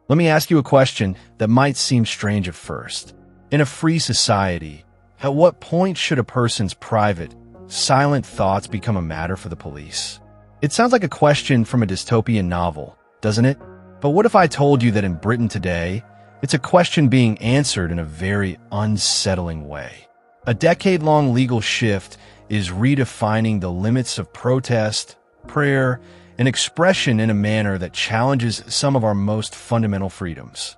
Let me ask you a question that might seem strange at first. In a free society, at what point should a person's private, silent thoughts become a matter for the police? It sounds like a question from a dystopian novel, doesn't it? But what if I told you that in Britain today, it's a question being answered in a very unsettling way? A decade-long legal shift is redefining the limits of protest, prayer, and expression in a manner that challenges some of our most fundamental freedoms.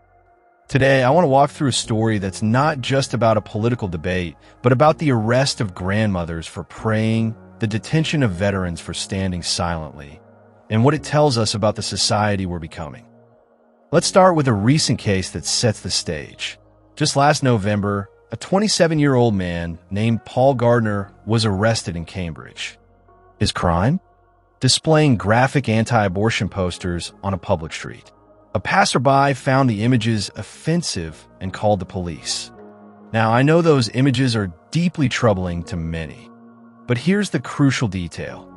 Today, I want to walk through a story that's not just about a political debate, but about the arrest of grandmothers for praying, the detention of veterans for standing silently, and what it tells us about the society we're becoming. Let's start with a recent case that sets the stage. Just last November, a 27-year-old man named Paul Gardner was arrested in Cambridge. His crime? Displaying graphic anti-abortion posters on a public street. A passerby found the images offensive and called the police. Now, I know those images are deeply troubling to many, but here's the crucial detail.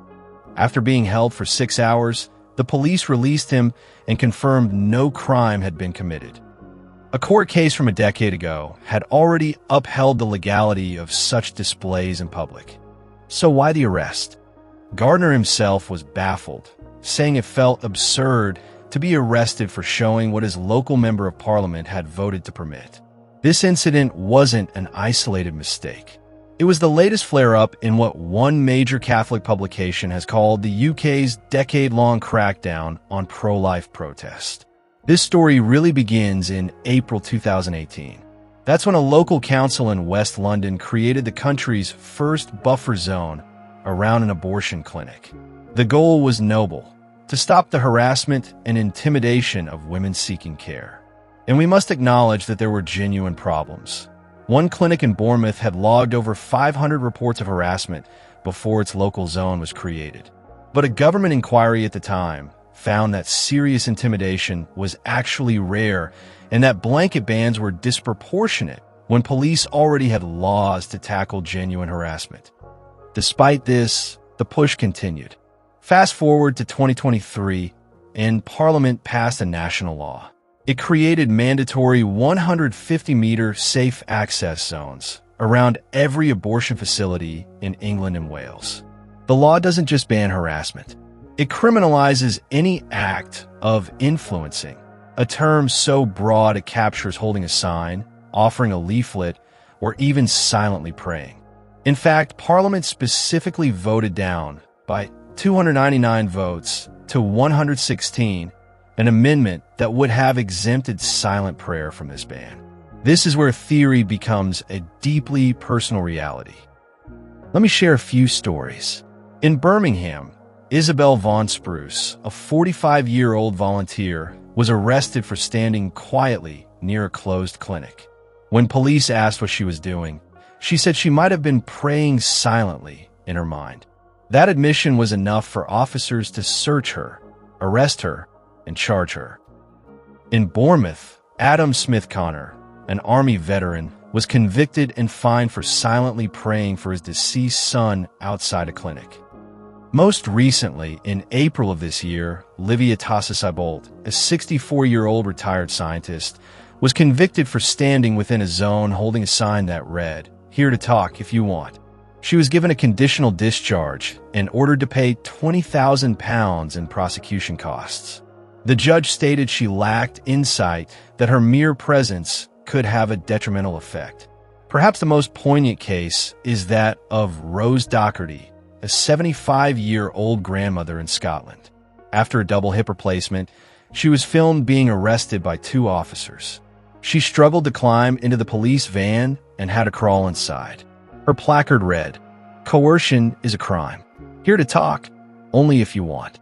After being held for 6 hours, the police released him and confirmed no crime had been committed. A court case from a decade ago had already upheld the legality of such displays in public. So why the arrest? Gardner himself was baffled, saying it felt absurd to be arrested for showing what his local member of parliament had voted to permit. This incident wasn't an isolated mistake. It was the latest flare-up in what one major Catholic publication has called the UK's decade-long crackdown on pro-life protest. This story really begins in April 2018. That's when a local council in West London created the country's first buffer zone around an abortion clinic. The goal was noble: to stop the harassment and intimidation of women seeking care. And we must acknowledge that there were genuine problems. One clinic in Bournemouth had logged over 500 reports of harassment before its local zone was created. But a government inquiry at the time found that serious intimidation was actually rare and that blanket bans were disproportionate when police already had laws to tackle genuine harassment. Despite this, the push continued. Fast forward to 2023, and Parliament passed a national law. It created mandatory 150-meter safe access zones around every abortion facility in England and Wales. The law doesn't just ban harassment. It criminalizes any act of influencing, a term so broad it captures holding a sign, offering a leaflet, or even silently praying. In fact, Parliament specifically voted down, by 299 votes to 116, an amendment that would have exempted silent prayer from this ban. This is where theory becomes a deeply personal reality. Let me share a few stories. In Birmingham, Isabel Von Spruce, a 45-year-old volunteer, was arrested for standing quietly near a closed clinic. When police asked what she was doing, she said she might have been praying silently in her mind. That admission was enough for officers to search her, arrest her, and charge her. In Bournemouth, Adam Smith-Connor, an Army veteran, was convicted and fined for silently praying for his deceased son outside a clinic. Most recently, in April of this year, Livia Tassas-Ibold, a 64-year-old retired scientist, was convicted for standing within a zone holding a sign that read, "Here to talk if you want." She was given a conditional discharge and ordered to pay £20,000 in prosecution costs. The judge stated she lacked insight that her mere presence could have a detrimental effect. Perhaps the most poignant case is that of Rose Docherty, a 75-year-old grandmother in Scotland. After a double hip replacement, she was filmed being arrested by 2 officers. She struggled to climb into the police van and had to crawl inside. Her placard read, "Coercion is a crime. Here to talk, only if you want."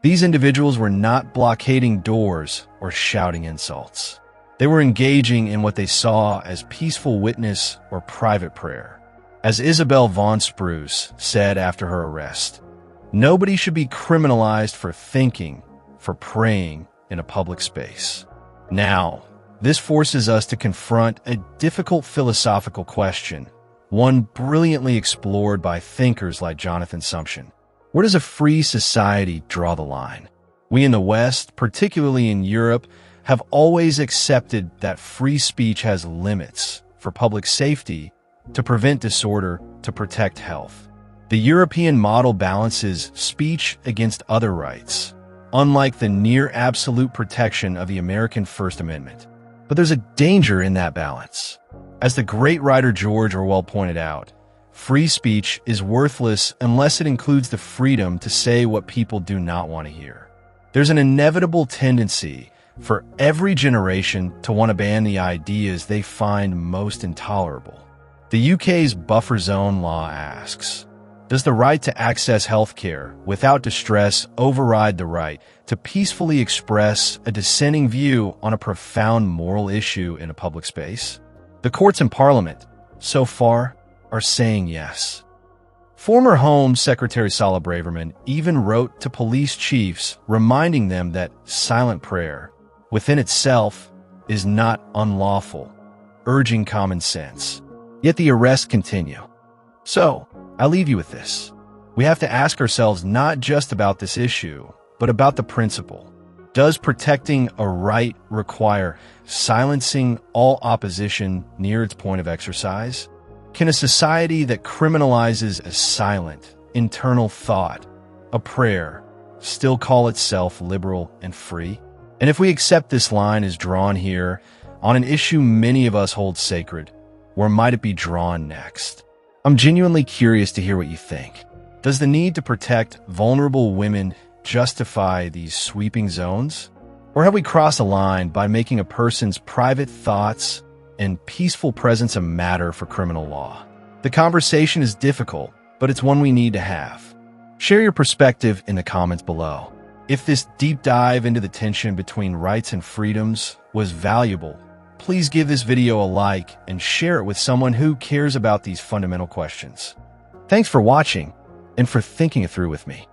These individuals were not blockading doors or shouting insults. They were engaging in what they saw as peaceful witness or private prayer. As Isabel Von Spruce said after her arrest, "Nobody should be criminalized for thinking, for praying in a public space." Now, this forces us to confront a difficult philosophical question, one brilliantly explored by thinkers like Jonathan Sumption. Where does a free society draw the line? We in the West, particularly in Europe, have always accepted that free speech has limits for public safety, to prevent disorder, to protect health. The European model balances speech against other rights, unlike the near-absolute protection of the American First Amendment. But there's a danger in that balance. As the great writer George Orwell pointed out, free speech is worthless unless it includes the freedom to say what people do not want to hear. There's an inevitable tendency for every generation to want to ban the ideas they find most intolerable. The UK's buffer zone law asks, does the right to access healthcare without distress override the right to peacefully express a dissenting view on a profound moral issue in a public space? The courts and Parliament, so far, are saying yes. Former Home Secretary Sala Braverman even wrote to police chiefs reminding them that silent prayer, within itself, is not unlawful, urging common sense. Yet the arrests continue. So, I'll leave you with this. We have to ask ourselves not just about this issue, but about the principle. Does protecting a right require silencing all opposition near its point of exercise? Can a society that criminalizes a silent, internal thought, a prayer, still call itself liberal and free? And if we accept this line as drawn here, on an issue many of us hold sacred, where might it be drawn next? I'm genuinely curious to hear what you think. Does the need to protect vulnerable women justify these sweeping zones? Or have we crossed a line by making a person's private thoughts and peaceful presence a matter for criminal law? The conversation is difficult, but it's one we need to have. Share your perspective in the comments below. If this deep dive into the tension between rights and freedoms was valuable, please give this video a like and share it with someone who cares about these fundamental questions. Thanks for watching and for thinking it through with me.